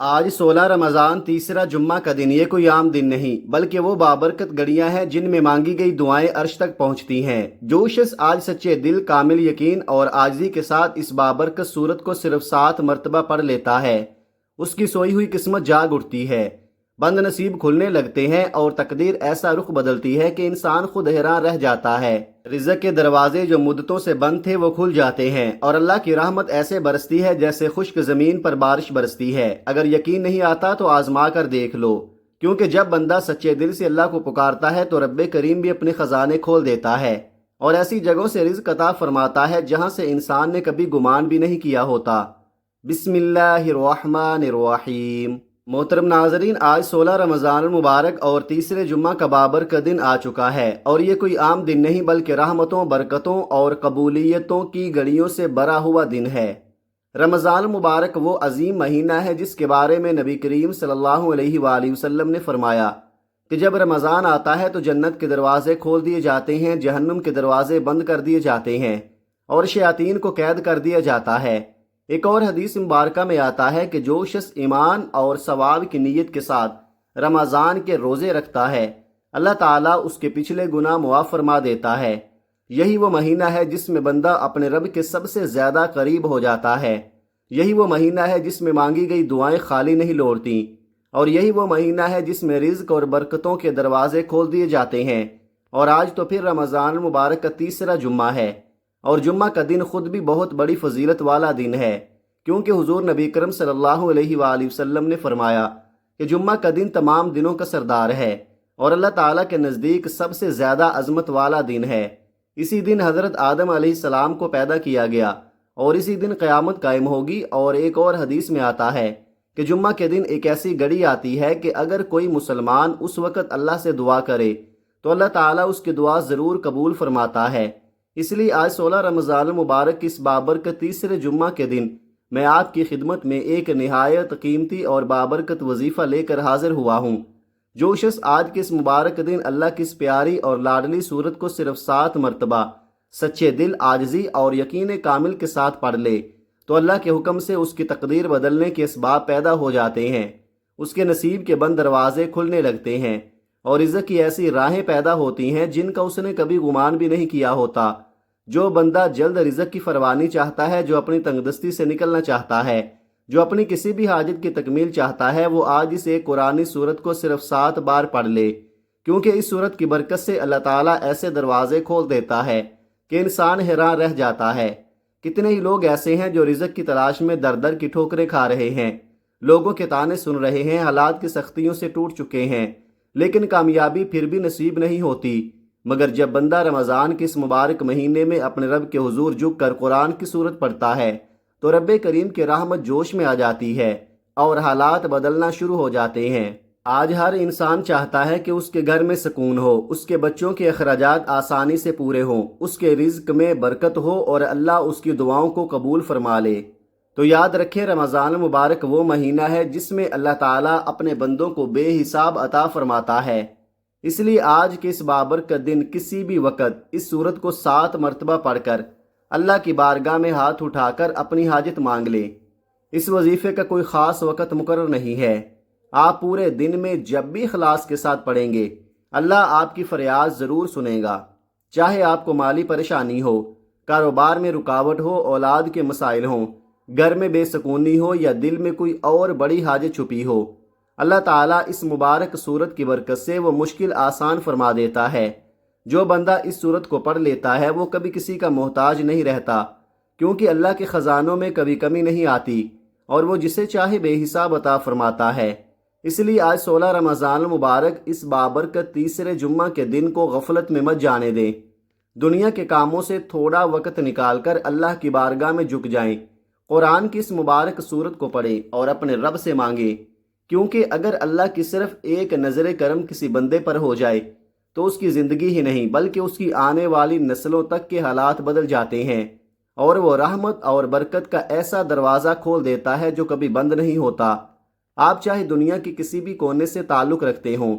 آج 16 رمضان تیسرا جمعہ کا دن، یہ کوئی عام دن نہیں بلکہ وہ بابرکت گھڑیاں ہیں جن میں مانگی گئی دعائیں عرش تک پہنچتی ہیں۔ جو شخص آج سچے دل، کامل یقین اور عاجزی کے ساتھ اس بابرکت سورت کو صرف 7 مرتبہ پڑھ لیتا ہے، اس کی سوئی ہوئی قسمت جاگ اٹھتی ہے، بند نصیب کھلنے لگتے ہیں اور تقدیر ایسا رخ بدلتی ہے کہ انسان خود حیران رہ جاتا ہے۔ رزق کے دروازے جو مدتوں سے بند تھے وہ کھل جاتے ہیں اور اللہ کی رحمت ایسے برستی ہے جیسے خشک زمین پر بارش برستی ہے۔ اگر یقین نہیں آتا تو آزما کر دیکھ لو، کیونکہ جب بندہ سچے دل سے اللہ کو پکارتا ہے تو رب کریم بھی اپنے خزانے کھول دیتا ہے اور ایسی جگہوں سے رزق عطا فرماتا ہے جہاں سے انسان نے کبھی گمان بھی نہیں کیا ہوتا۔ بسم اللہ الرحمن الرحیم۔ محترم ناظرین، آج 16 رمضان المبارک اور تیسرے جمعہ کا بابرکت دن آ چکا ہے، اور یہ کوئی عام دن نہیں بلکہ رحمتوں، برکتوں اور قبولیتوں کی گھڑیوں سے بھرا ہوا دن ہے۔ رمضان المبارک وہ عظیم مہینہ ہے جس کے بارے میں نبی کریم صلی اللہ علیہ وآلہ وسلم نے فرمایا کہ جب رمضان آتا ہے تو جنت کے دروازے کھول دیے جاتے ہیں، جہنم کے دروازے بند کر دیے جاتے ہیں اور شیاطین کو قید کر دیا جاتا ہے۔ ایک اور حدیث مبارکہ میں آتا ہے کہ جو شخص ایمان اور ثواب کی نیت کے ساتھ رمضان کے روزے رکھتا ہے، اللہ تعالیٰ اس کے پچھلے گناہ معاف فرما دیتا ہے۔ یہی وہ مہینہ ہے جس میں بندہ اپنے رب کے سب سے زیادہ قریب ہو جاتا ہے۔ یہی وہ مہینہ ہے جس میں مانگی گئی دعائیں خالی نہیں لوٹتی، اور یہی وہ مہینہ ہے جس میں رزق اور برکتوں کے دروازے کھول دیے جاتے ہیں۔ اور آج تو پھر رمضان المبارک کا تیسرا جمعہ ہے، اور جمعہ کا دن خود بھی بہت بڑی فضیلت والا دن ہے، کیونکہ حضور نبی کرم صلی اللہ علیہ وآلہ وسلم نے فرمایا کہ جمعہ کا دن تمام دنوں کا سردار ہے اور اللہ تعالیٰ کے نزدیک سب سے زیادہ عظمت والا دن ہے۔ اسی دن حضرت آدم علیہ السلام کو پیدا کیا گیا اور اسی دن قیامت قائم ہوگی۔ اور ایک اور حدیث میں آتا ہے کہ جمعہ کے دن ایک ایسی گھڑی آتی ہے کہ اگر کوئی مسلمان اس وقت اللہ سے دعا کرے تو اللہ تعالیٰ اس کی دعا ضرور قبول فرماتا ہے۔ اس لیے آج 16 رمضان المبارک اس بابرکت تیسرے جمعہ کے دن میں آپ کی خدمت میں ایک نہایت قیمتی اور بابرکت وظیفہ لے کر حاضر ہوا ہوں۔ جو شخص آج کے اس مبارک دن اللہ کی اس پیاری اور لاڈلی صورت کو صرف 7 مرتبہ سچے دل، عاجزی اور یقین کامل کے ساتھ پڑھ لے تو اللہ کے حکم سے اس کی تقدیر بدلنے کے اسباب پیدا ہو جاتے ہیں، اس کے نصیب کے بند دروازے کھلنے لگتے ہیں اور رزق کی ایسی راہیں پیدا ہوتی ہیں جن کا اس نے کبھی گمان بھی نہیں کیا ہوتا۔ جو بندہ جلد رزق کی فراوانی چاہتا ہے، جو اپنی تنگدستی سے نکلنا چاہتا ہے، جو اپنی کسی بھی حاجت کی تکمیل چاہتا ہے، وہ آج اس ایک قرآنی سورت کو صرف 7 بار پڑھ لے، کیونکہ اس سورت کی برکت سے اللہ تعالیٰ ایسے دروازے کھول دیتا ہے کہ انسان حیران رہ جاتا ہے۔ کتنے ہی لوگ ایسے ہیں جو رزق کی تلاش میں در در کی ٹھوکریں کھا رہے ہیں، لوگوں کے طعنے سن رہے ہیں، حالات کی سختیوں سے ٹوٹ چکے ہیں، لیکن کامیابی پھر بھی نصیب نہیں ہوتی۔ مگر جب بندہ رمضان کے اس مبارک مہینے میں اپنے رب کے حضور جھک کر قرآن کی سورت پڑھتا ہے تو رب کریم کی رحمت جوش میں آ جاتی ہے اور حالات بدلنا شروع ہو جاتے ہیں۔ آج ہر انسان چاہتا ہے کہ اس کے گھر میں سکون ہو، اس کے بچوں کے اخراجات آسانی سے پورے ہوں، اس کے رزق میں برکت ہو اور اللہ اس کی دعاؤں کو قبول فرما لے۔ تو یاد رکھیں، رمضان مبارک وہ مہینہ ہے جس میں اللہ تعالیٰ اپنے بندوں کو بے حساب عطا فرماتا ہے۔ اس لیے آج کے اس بابرکت دن کسی بھی وقت اس سورت کو 7 مرتبہ پڑھ کر اللہ کی بارگاہ میں ہاتھ اٹھا کر اپنی حاجت مانگ لیں۔ اس وظیفے کا کوئی خاص وقت مقرر نہیں ہے، آپ پورے دن میں جب بھی اخلاص کے ساتھ پڑھیں گے اللہ آپ کی فریاد ضرور سنے گا۔ چاہے آپ کو مالی پریشانی ہو، کاروبار میں رکاوٹ ہو، اولاد کے مسائل ہوں، گھر میں بے سکونی ہو یا دل میں کوئی اور بڑی حاجت چھپی ہو، اللہ تعالیٰ اس مبارک سورت کی برکت سے وہ مشکل آسان فرما دیتا ہے۔ جو بندہ اس سورت کو پڑھ لیتا ہے وہ کبھی کسی کا محتاج نہیں رہتا، کیونکہ اللہ کے خزانوں میں کبھی کمی نہیں آتی اور وہ جسے چاہے بے حساب عطا فرماتا ہے۔ اس لیے آج 16 رمضان المبارک اس بابرکت تیسرے جمعہ کے دن کو غفلت میں مت جانے دیں۔ دنیا کے کاموں سے تھوڑا وقت نکال کر اللہ کی بارگاہ میں جھک جائیں، قرآن کی اس مبارک سورت کو پڑھیں اور اپنے رب سے مانگیں، کیونکہ اگر اللہ کی صرف ایک نظر کرم کسی بندے پر ہو جائے تو اس کی زندگی ہی نہیں بلکہ اس کی آنے والی نسلوں تک کے حالات بدل جاتے ہیں، اور وہ رحمت اور برکت کا ایسا دروازہ کھول دیتا ہے جو کبھی بند نہیں ہوتا۔ آپ چاہے دنیا کے کسی بھی کونے سے تعلق رکھتے ہوں،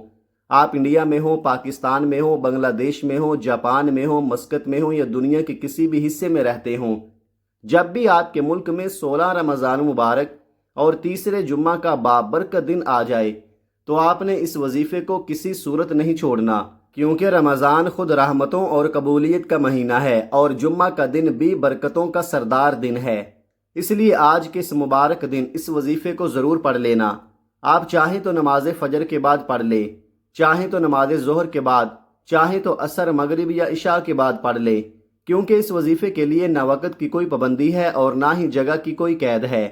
آپ انڈیا میں ہوں، پاکستان میں ہوں، بنگلہ دیش میں ہوں، جاپان میں ہوں، مسقط میں ہوں یا دنیا کے کسی بھی حصے میں رہتے ہوں، جب بھی آپ کے ملک میں 16 رمضان مبارک اور تیسرے جمعہ کا بابرکت دن آ جائے تو آپ نے اس وظیفے کو کسی صورت نہیں چھوڑنا، کیونکہ رمضان خود رحمتوں اور قبولیت کا مہینہ ہے اور جمعہ کا دن بھی برکتوں کا سردار دن ہے۔ اس لیے آج کے اس مبارک دن اس وظیفے کو ضرور پڑھ لینا۔ آپ چاہیں تو نماز فجر کے بعد پڑھ لیں، چاہیں تو نماز ظہر کے بعد، چاہیں تو عصر، مغرب یا عشاء کے بعد پڑھ لیں، کیونکہ اس وظیفے کے لیے نہ وقت کی کوئی پابندی ہے اور نہ ہی جگہ کی کوئی قید ہے۔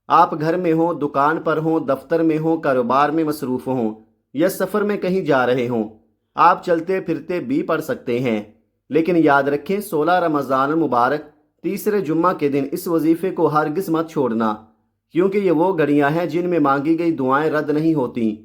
آپ گھر میں ہوں، دکان پر ہوں، دفتر میں ہوں، کاروبار میں مصروف ہوں یا سفر میں کہیں جا رہے ہوں، آپ چلتے پھرتے بھی پڑھ سکتے ہیں۔ لیکن یاد رکھیں، 16 رمضان المبارک تیسرے جمعہ کے دن اس وظیفے کو ہرگز مت چھوڑنا، کیونکہ یہ وہ گھڑیاں ہیں جن میں مانگی گئی دعائیں رد نہیں ہوتیں۔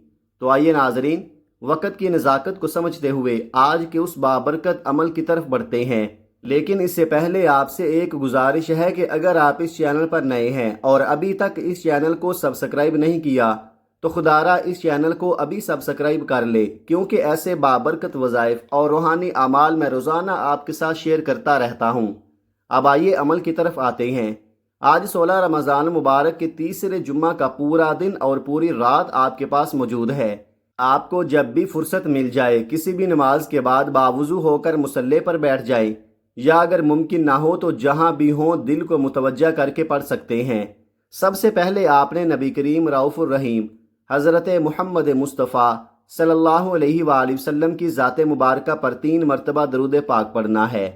تو آئیے ناظرین، وقت کی نزاکت کو سمجھتے ہوئے آج کے اس بابرکت عمل کی طرف بڑھتے ہیں۔ لیکن اس سے پہلے آپ سے ایک گزارش ہے کہ اگر آپ اس چینل پر نئے ہیں اور ابھی تک اس چینل کو سبسکرائب نہیں کیا تو خدارہ اس چینل کو ابھی سبسکرائب کر لے، کیونکہ ایسے بابرکت وظائف اور روحانی اعمال میں روزانہ آپ کے ساتھ شیئر کرتا رہتا ہوں۔ اب آئیے عمل کی طرف آتے ہیں۔ آج 16 رمضان مبارک کے تیسرے جمعہ کا پورا دن اور پوری رات آپ کے پاس موجود ہے۔ آپ کو جب بھی فرصت مل جائے، کسی بھی نماز کے بعد باوضو ہو کر مصلی پر بیٹھ جائیں، یا اگر ممکن نہ ہو تو جہاں بھی ہوں دل کو متوجہ کر کے پڑھ سکتے ہیں۔ سب سے پہلے آپ نے نبی کریم رؤوف الرحیم حضرت محمد مصطفیٰ صلی اللہ علیہ وآلہ وسلم کی ذات مبارکہ پر 3 مرتبہ درود پاک پڑھنا ہے۔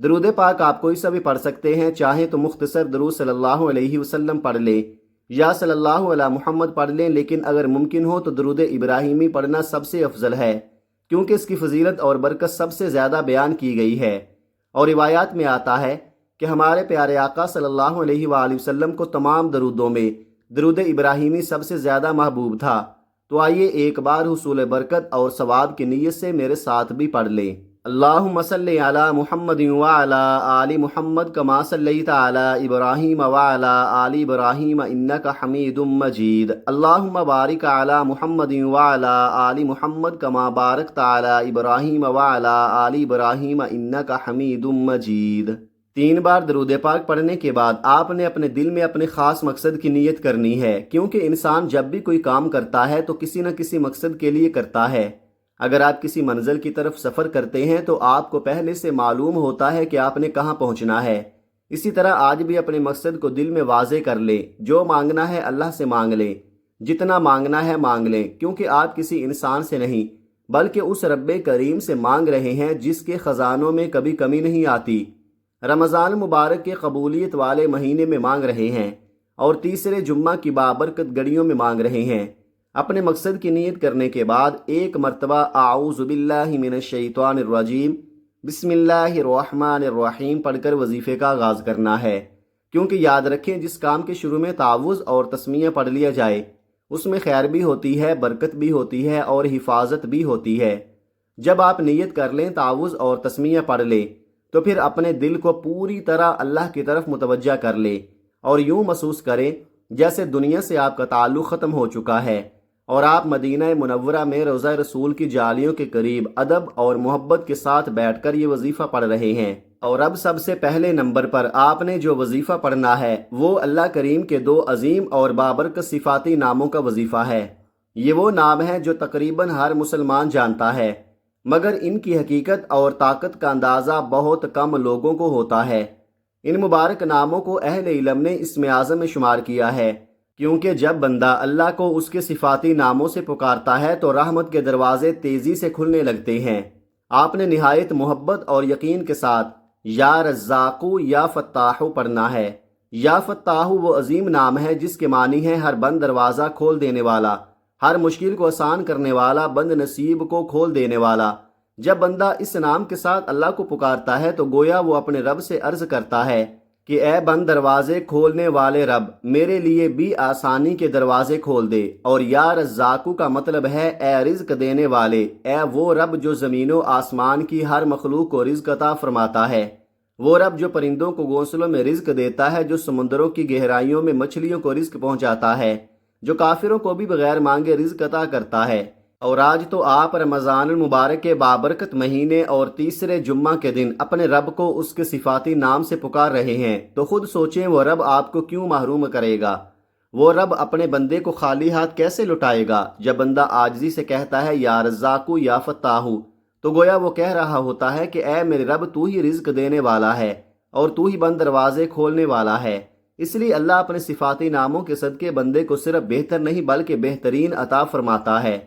درود پاک آپ کوئی سا بھی پڑھ سکتے ہیں، چاہیں تو مختصر درود صلی اللہ علیہ وسلم پڑھ لیں یا صلی اللہ علیہ محمد پڑھ لیں، لیکن اگر ممکن ہو تو درود ابراہیمی پڑھنا سب سے افضل ہے، کیونکہ اس کی فضیلت اور برکت سب سے زیادہ بیان کی گئی ہے۔ اور روایات میں آتا ہے کہ ہمارے پیارے آقا صلی اللہ علیہ وآلہ وسلم کو تمام درودوں میں درود ابراہیمی سب سے زیادہ محبوب تھا۔ تو آئیے ایک بار حصول برکت اور ثواب کی نیت سے میرے ساتھ بھی پڑھ لیں۔ اللہم صلی علی محمد وعلی آل محمد کما صلیت علی ابراہیم وعلی آل ابراہیم انک حمید مجید۔ اللہم بارک علی محمد وعلی آل محمد کما بارکت علی ابراہیم وعلی آل ابراہیم انک حمید مجید۔ 3 بار درود پاک پڑھنے کے بعد آپ نے اپنے دل میں اپنے خاص مقصد کی نیت کرنی ہے، کیونکہ انسان جب بھی کوئی کام کرتا ہے تو کسی نہ کسی مقصد کے لیے کرتا ہے۔ اگر آپ کسی منزل کی طرف سفر کرتے ہیں تو آپ کو پہلے سے معلوم ہوتا ہے کہ آپ نے کہاں پہنچنا ہے۔ اسی طرح آج بھی اپنے مقصد کو دل میں واضح کر لیں۔ جو مانگنا ہے اللہ سے مانگ لیں، جتنا مانگنا ہے مانگ لیں، کیونکہ آپ کسی انسان سے نہیں بلکہ اس رب کریم سے مانگ رہے ہیں جس کے خزانوں میں کبھی کمی نہیں آتی۔ رمضان مبارک کے قبولیت والے مہینے میں مانگ رہے ہیں اور تیسرے جمعہ کی بابرکت گھڑیوں میں مانگ رہے ہیں۔ اپنے مقصد کی نیت کرنے کے بعد ایک مرتبہ اعوذ باللہ من الشیطان الرجیم بسم اللہ الرحمن الرحیم پڑھ کر وظیفے کا آغاز کرنا ہے، کیونکہ یاد رکھیں جس کام کے شروع میں تعوذ اور تسمیہ پڑھ لیا جائے اس میں خیر بھی ہوتی ہے، برکت بھی ہوتی ہے اور حفاظت بھی ہوتی ہے۔ جب آپ نیت کر لیں، تعوذ اور تسمیہ پڑھ لیں، تو پھر اپنے دل کو پوری طرح اللہ کی طرف متوجہ کر لیں اور یوں محسوس کریں جیسے دنیا سے آپ کا تعلق ختم ہو چکا ہے اور آپ مدینہ منورہ میں روضہ رسول کی جالیوں کے قریب ادب اور محبت کے ساتھ بیٹھ کر یہ وظیفہ پڑھ رہے ہیں۔ اور اب سب سے پہلے نمبر پر آپ نے جو وظیفہ پڑھنا ہے وہ اللہ کریم کے 2 عظیم اور بابرکت صفاتی ناموں کا وظیفہ ہے۔ یہ وہ نام ہیں جو تقریباً ہر مسلمان جانتا ہے، مگر ان کی حقیقت اور طاقت کا اندازہ بہت کم لوگوں کو ہوتا ہے۔ ان مبارک ناموں کو اہل علم نے اسم اعظم میں شمار کیا ہے، کیونکہ جب بندہ اللہ کو اس کے صفاتی ناموں سے پکارتا ہے تو رحمت کے دروازے تیزی سے کھلنے لگتے ہیں۔ آپ نے نہایت محبت اور یقین کے ساتھ یا رزاقو یا فتاحو پڑھنا ہے۔ یا فتاحو وہ عظیم نام ہے جس کے معنی ہے ہر بند دروازہ کھول دینے والا، ہر مشکل کو آسان کرنے والا، بند نصیب کو کھول دینے والا۔ جب بندہ اس نام کے ساتھ اللہ کو پکارتا ہے تو گویا وہ اپنے رب سے عرض کرتا ہے کہ اے بند دروازے کھولنے والے رب، میرے لیے بھی آسانی کے دروازے کھول دے۔ اور یا رزاقو کا مطلب ہے اے رزق دینے والے، اے وہ رب جو زمین و آسمان کی ہر مخلوق کو رزق عطا فرماتا ہے، وہ رب جو پرندوں کو گھونسلوں میں رزق دیتا ہے، جو سمندروں کی گہرائیوں میں مچھلیوں کو رزق پہنچاتا ہے، جو کافروں کو بھی بغیر مانگے رزق عطا کرتا ہے۔ اور آج تو آپ رمضان المبارک کے بابرکت مہینے اور تیسرے جمعہ کے دن اپنے رب کو اس کے صفاتی نام سے پکار رہے ہیں، تو خود سوچیں وہ رب آپ کو کیوں محروم کرے گا۔ وہ رب اپنے بندے کو خالی ہاتھ کیسے لٹائے گا؟ جب بندہ عاجزی سے کہتا ہے یا رزاقو یا فتاحو، تو گویا وہ کہہ رہا ہوتا ہے کہ اے میرے رب، تو ہی رزق دینے والا ہے اور تو ہی بند دروازے کھولنے والا ہے۔ اس لیے اللہ اپنے صفاتی ناموں کے صدقے بندے کو صرف بہتر نہیں بلکہ بہترین عطا فرماتا ہے۔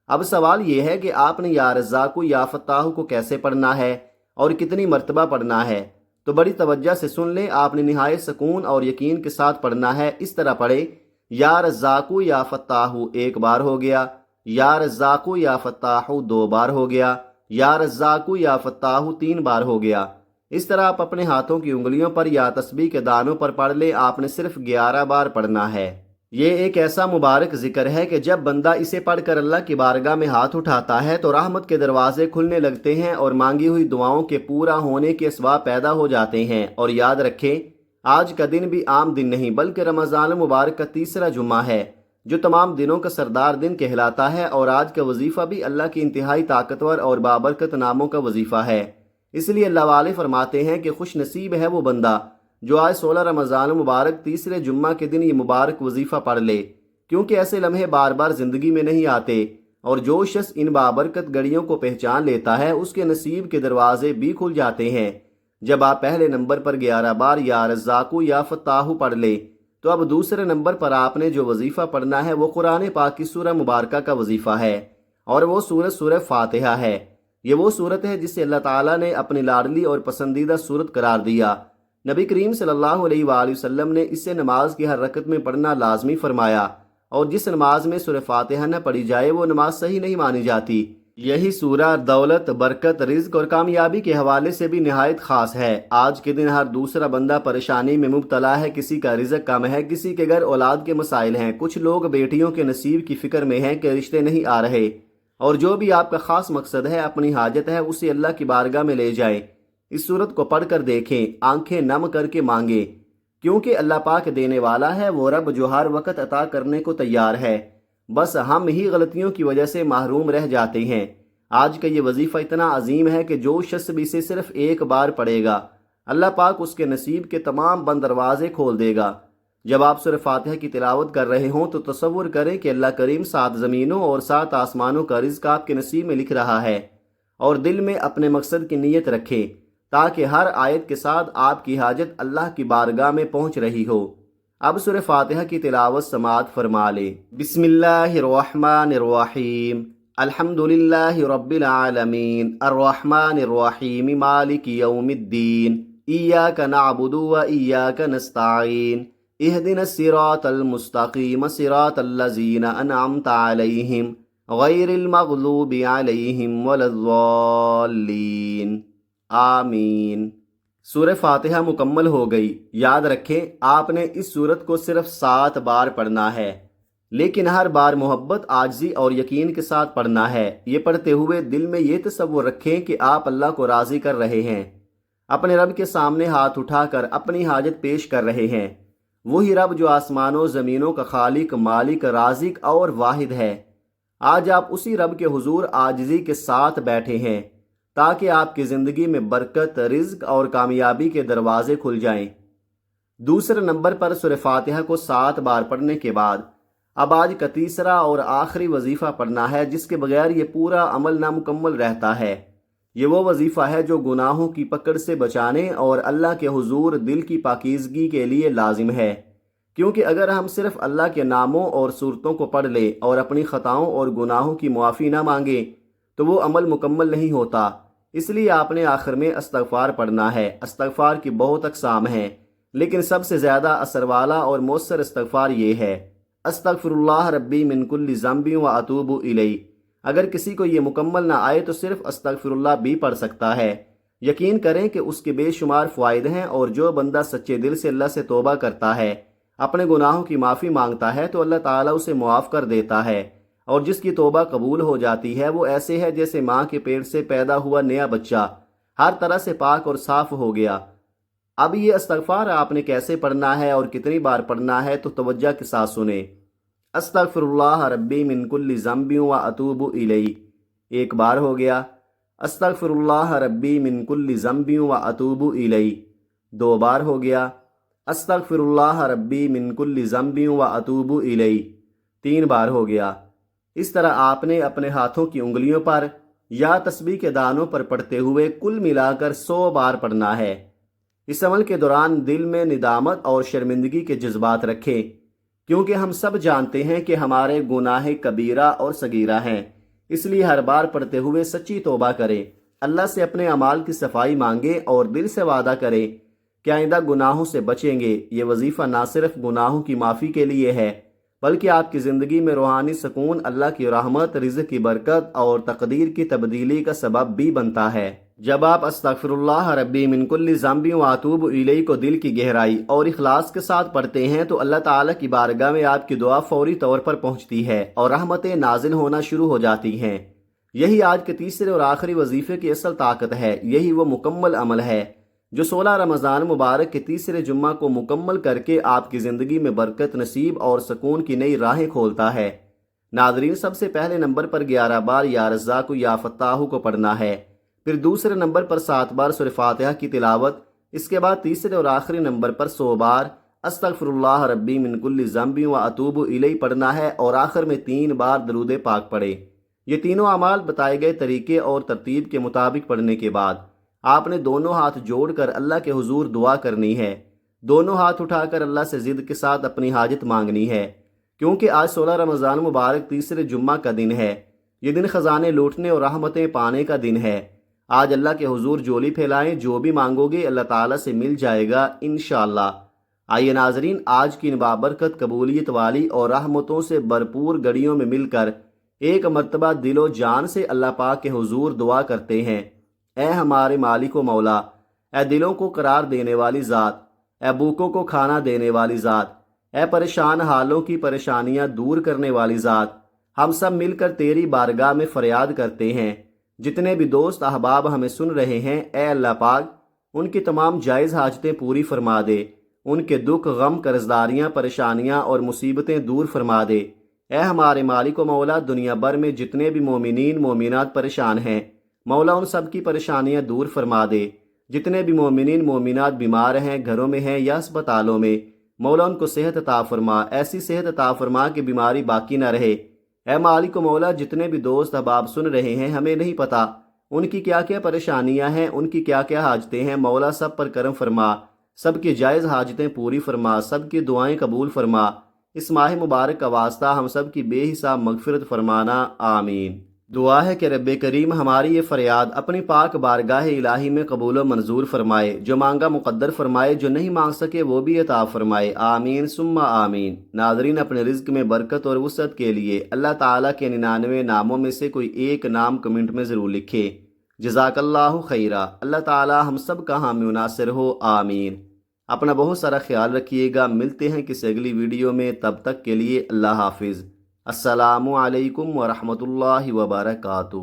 اب سوال یہ ہے کہ آپ نے یا رزاقو یا فتاحو کو کیسے پڑھنا ہے اور کتنی مرتبہ پڑھنا ہے؟ تو بڑی توجہ سے سن لیں، آپ نے نہایت سکون اور یقین کے ساتھ پڑھنا ہے۔ اس طرح پڑھے، یا رزاقو یا فتاحو ایک بار ہو گیا، یا رزاقو یا فتاحو دو بار ہو گیا، یا رزاقو یا فتاحو تین بار ہو گیا۔ اس طرح آپ اپنے ہاتھوں کی انگلیوں پر یا تسبیح کے دانوں پر پڑھ لیں۔ آپ نے صرف 11 بار پڑھنا ہے۔ یہ ایک ایسا مبارک ذکر ہے کہ جب بندہ اسے پڑھ کر اللہ کی بارگاہ میں ہاتھ اٹھاتا ہے تو رحمت کے دروازے کھلنے لگتے ہیں اور مانگی ہوئی دعاؤں کے پورا ہونے کے اسباب پیدا ہو جاتے ہیں۔ اور یاد رکھیں، آج کا دن بھی عام دن نہیں بلکہ رمضان المبارک کا تیسرا جمعہ ہے، جو تمام دنوں کا سردار دن کہلاتا ہے، اور آج کا وظیفہ بھی اللہ کی انتہائی طاقتور اور بابرکت ناموں کا وظیفہ ہے۔ اس لیے اللہ والے فرماتے ہیں کہ خوش نصیب ہے وہ بندہ جو آج 16 رمضان المبارک تیسرے جمعہ کے دن یہ مبارک وظیفہ پڑھ لے، کیونکہ ایسے لمحے بار بار زندگی میں نہیں آتے، اور جو شخص ان بابرکت گھڑیوں کو پہچان لیتا ہے اس کے نصیب کے دروازے بھی کھل جاتے ہیں۔ جب آپ پہلے نمبر پر 11 بار یا رزاقو یا فتاحو پڑھ لے، تو اب دوسرے نمبر پر آپ نے جو وظیفہ پڑھنا ہے وہ قرآن پاک کی سورہ مبارکہ کا وظیفہ ہے، اور وہ سورہ فاتحہ ہے۔ یہ وہ سورت ہے جسے اللہ تعالیٰ نے اپنی لاڈلی اور پسندیدہ سورت قرار دیا۔ نبی کریم صلی اللہ علیہ وآلہ وسلم نے اسے نماز کی ہر رکعت میں پڑھنا لازمی فرمایا، اور جس نماز میں سورہ فاتحہ نہ پڑھی جائے وہ نماز صحیح نہیں مانی جاتی۔ یہی سورہ دولت، برکت، رزق اور کامیابی کے حوالے سے بھی نہایت خاص ہے۔ آج کے دن ہر دوسرا بندہ پریشانی میں مبتلا ہے، کسی کا رزق کم ہے، کسی کے گھر اولاد کے مسائل ہیں، کچھ لوگ بیٹیوں کے نصیب کی فکر میں ہیں کہ رشتے نہیں آ رہے، اور جو بھی آپ کا خاص مقصد ہے، اپنی حاجت ہے، اسے اللہ کی بارگاہ میں لے جائیں۔ اس صورت کو پڑھ کر دیکھیں، آنکھیں نم کر کے مانگیں، کیونکہ اللہ پاک دینے والا ہے، وہ رب جو ہر وقت عطا کرنے کو تیار ہے۔ بس ہم ہی غلطیوں کی وجہ سے محروم رہ جاتے ہیں۔ آج کا یہ وظیفہ اتنا عظیم ہے کہ جو شخص بھی اسے صرف ایک بار پڑھے گا، اللہ پاک اس کے نصیب کے تمام بند دروازے کھول دے گا۔ جب آپ سورہ فاتحہ کی تلاوت کر رہے ہوں تو تصور کریں کہ اللہ کریم 7 زمینوں اور 7 آسمانوں کا رزق آپ کے نصیب میں لکھ رہا ہے، اور دل میں اپنے مقصد کی نیت رکھیں تاکہ ہر آیت کے ساتھ آپ کی حاجت اللہ کی بارگاہ میں پہنچ رہی ہو۔ اب سورہ فاتحہ کی تلاوت سماعت فرما لیں۔ بسم اللہ الرحمن الرحیم، الحمد للہ رب العالمین، الرحمن الرحیم، مالک یوم الدین، ایاک نعبد و ایاک نستعین، اہدنا الصراط المستقیم، صراط الذین انعمت علیہم غیر المغضوب علیہم ولا الضالین، آمین۔ سورہ فاتحہ مکمل ہو گئی۔ یاد رکھیں، آپ نے اس سورت کو صرف 7 بار پڑھنا ہے، لیکن ہر بار محبت، عاجزی اور یقین کے ساتھ پڑھنا ہے۔ یہ پڑھتے ہوئے دل میں یہ تصور رکھیں کہ آپ اللہ کو راضی کر رہے ہیں، اپنے رب کے سامنے ہاتھ اٹھا کر اپنی حاجت پیش کر رہے ہیں۔ وہی رب جو آسمانوں زمینوں کا خالق، مالک، رازق اور واحد ہے۔ آج آپ اسی رب کے حضور عاجزی کے ساتھ بیٹھے ہیں تاکہ آپ کی زندگی میں برکت، رزق اور کامیابی کے دروازے کھل جائیں۔ دوسرے نمبر پر سورہ فاتحہ کو 7 بار پڑھنے کے بعد اب آج کا تیسرا اور آخری وظیفہ پڑھنا ہے، جس کے بغیر یہ پورا عمل نامکمل رہتا ہے۔ یہ وہ وظیفہ ہے جو گناہوں کی پکڑ سے بچانے اور اللہ کے حضور دل کی پاکیزگی کے لیے لازم ہے، کیونکہ اگر ہم صرف اللہ کے ناموں اور صورتوں کو پڑھ لیں اور اپنی خطاؤں اور گناہوں کی معافی نہ مانگیں تو وہ عمل مکمل نہیں ہوتا۔ اس لیے آپ نے آخر میں استغفار پڑھنا ہے۔ استغفار کی بہت اقسام ہیں، لیکن سب سے زیادہ اثر والا اور مؤثر استغفار یہ ہے، استغفر اللہ ربی من کل ذنب و اتوب الیہ۔ اگر کسی کو یہ مکمل نہ آئے تو صرف استغفر اللہ بھی پڑھ سکتا ہے۔ یقین کریں کہ اس کے بے شمار فوائد ہیں، اور جو بندہ سچے دل سے اللہ سے توبہ کرتا ہے، اپنے گناہوں کی معافی مانگتا ہے تو اللہ تعالیٰ اسے معاف کر دیتا ہے، اور جس کی توبہ قبول ہو جاتی ہے وہ ایسے ہے جیسے ماں کے پیٹ سے پیدا ہوا نیا بچہ ہر طرح سے پاک اور صاف ہو گیا۔ اب یہ استغفار آپ نے کیسے پڑھنا ہے اور کتنی بار پڑھنا ہے تو توجہ کے ساتھ سنیں۔ استغفر اللہ ربی من کل ذنب و اتوب الیہ ایک بار ہو گیا۔ استغفر اللہ ربی من کل ذنب و اتوب الیہ 2 بار ہو گیا۔ استغفراللہ ربی من کل ذنب و اتوب الیہ 3 بار ہو گیا۔ اس طرح آپ نے اپنے ہاتھوں کی انگلیوں پر یا تسبیح کے دانوں پر پڑھتے ہوئے کل ملا کر 100 بار پڑھنا ہے۔ اس عمل کے دوران دل میں ندامت اور شرمندگی کے جذبات رکھیں، کیونکہ ہم سب جانتے ہیں کہ ہمارے گناہ کبیرہ اور صغیرہ ہیں، اس لیے ہر بار پڑھتے ہوئے سچی توبہ کریں، اللہ سے اپنے اعمال کی صفائی مانگیں اور دل سے وعدہ کریں کہ آئندہ گناہوں سے بچیں گے۔ یہ وظیفہ نہ صرف گناہوں کی معافی کے لیے ہے بلکہ آپ کی زندگی میں روحانی سکون، اللہ کی رحمت، رزق کی برکت اور تقدیر کی تبدیلی کا سبب بھی بنتا ہے۔ جب آپ استغفراللہ ربی من کل ذنب و اتوب الیہ کو دل کی گہرائی اور اخلاص کے ساتھ پڑھتے ہیں تو اللہ تعالیٰ کی بارگاہ میں آپ کی دعا فوری طور پر پہنچتی ہے اور رحمتیں نازل ہونا شروع ہو جاتی ہیں۔ یہی آج کے تیسرے اور آخری وظیفے کی اصل طاقت ہے۔ یہی وہ مکمل عمل ہے جو 16 رمضان مبارک کے تیسرے جمعہ کو مکمل کر کے آپ کی زندگی میں برکت، نصیب اور سکون کی نئی راہیں کھولتا ہے۔ ناظرین، سب سے پہلے نمبر پر 11 بار یا رزاق یا فتاح کو پڑھنا ہے، پھر دوسرے نمبر پر 7 بار سورہ فاتحہ کی تلاوت، اس کے بعد تیسرے اور آخری نمبر پر 100 بار استغفراللہ ربی من کل ذنب و اتوب الیہ پڑھنا ہے اور آخر میں 3 بار درود پاک پڑھیں۔ یہ تینوں اعمال بتائے گئے طریقے اور ترتیب کے مطابق پڑھنے کے بعد آپ نے دونوں ہاتھ جوڑ کر اللہ کے حضور دعا کرنی ہے۔ دونوں ہاتھ اٹھا کر اللہ سے ضد کے ساتھ اپنی حاجت مانگنی ہے، کیونکہ آج 16 رمضان مبارک تیسرے جمعہ کا دن ہے۔ یہ دن خزانے لوٹنے اور رحمتیں پانے کا دن ہے۔ آج اللہ کے حضور جولی پھیلائیں، جو بھی مانگو گے اللہ تعالیٰ سے مل جائے گا انشاءاللہ۔ آئیے ناظرین، آج کی ان بابرکت، قبولیت والی اور رحمتوں سے بھرپور گھڑیوں میں مل کر ایک مرتبہ دل و جان سے اللہ پاک کے حضور دعا کرتے ہیں۔ اے ہمارے مالک و مولا، اے دلوں کو قرار دینے والی ذات، اے بھوکوں کو کھانا دینے والی ذات، اے پریشان حالوں کی پریشانیاں دور کرنے والی ذات، ہم سب مل کر تیری بارگاہ میں فریاد کرتے ہیں۔ جتنے بھی دوست احباب ہمیں سن رہے ہیں، اے اللہ پاک ان کی تمام جائز حاجتیں پوری فرما دے، ان کے دکھ، غم، قرضداریاں، پریشانیاں اور مصیبتیں دور فرما دے۔ اے ہمارے مالک و مولا، دنیا بھر میں جتنے بھی مومنین مومنات پریشان ہیں، مولا ان سب کی پریشانیاں دور فرما دے۔ جتنے بھی مومنین مومنات بیمار ہیں، گھروں میں ہیں یا اسپتالوں میں، مولا ان کو صحت عطا فرما، ایسی صحت عطا فرما کہ بیماری باقی نہ رہے۔ اے مالک و مولا، جتنے بھی دوست احباب سن رہے ہیں، ہمیں نہیں پتہ ان کی کیا کیا پریشانیاں ہیں، ان کی کیا کیا حاجتیں ہیں، مولا سب پر کرم فرما، سب کی جائز حاجتیں پوری فرما، سب کی دعائیں قبول فرما۔ اس ماہ مبارک کا واسطہ ہم سب کی بے حساب مغفرت فرمانا، آمین۔ دعا ہے کہ رب کریم ہماری یہ فریاد اپنی پاک بارگاہ الہی میں قبول و منظور فرمائے، جو مانگا مقدر فرمائے، جو نہیں مانگ سکے وہ بھی عطا فرمائے، آمین ثم آمین۔ ناظرین، اپنے رزق میں برکت اور وسعت کے لیے اللہ تعالیٰ کے 99 ناموں میں سے کوئی ایک نام کمنٹ میں ضرور لکھے۔ جزاک اللہ خیرہ۔ اللہ تعالیٰ ہم سب کا حامی و ناصر ہو، آمین۔ اپنا بہت سارا خیال رکھیے گا، ملتے ہیں کسی اگلی ویڈیو میں، تب تک کے لیے اللہ حافظ۔ السلام علیکم ورحمۃ اللہ وبرکاتہ۔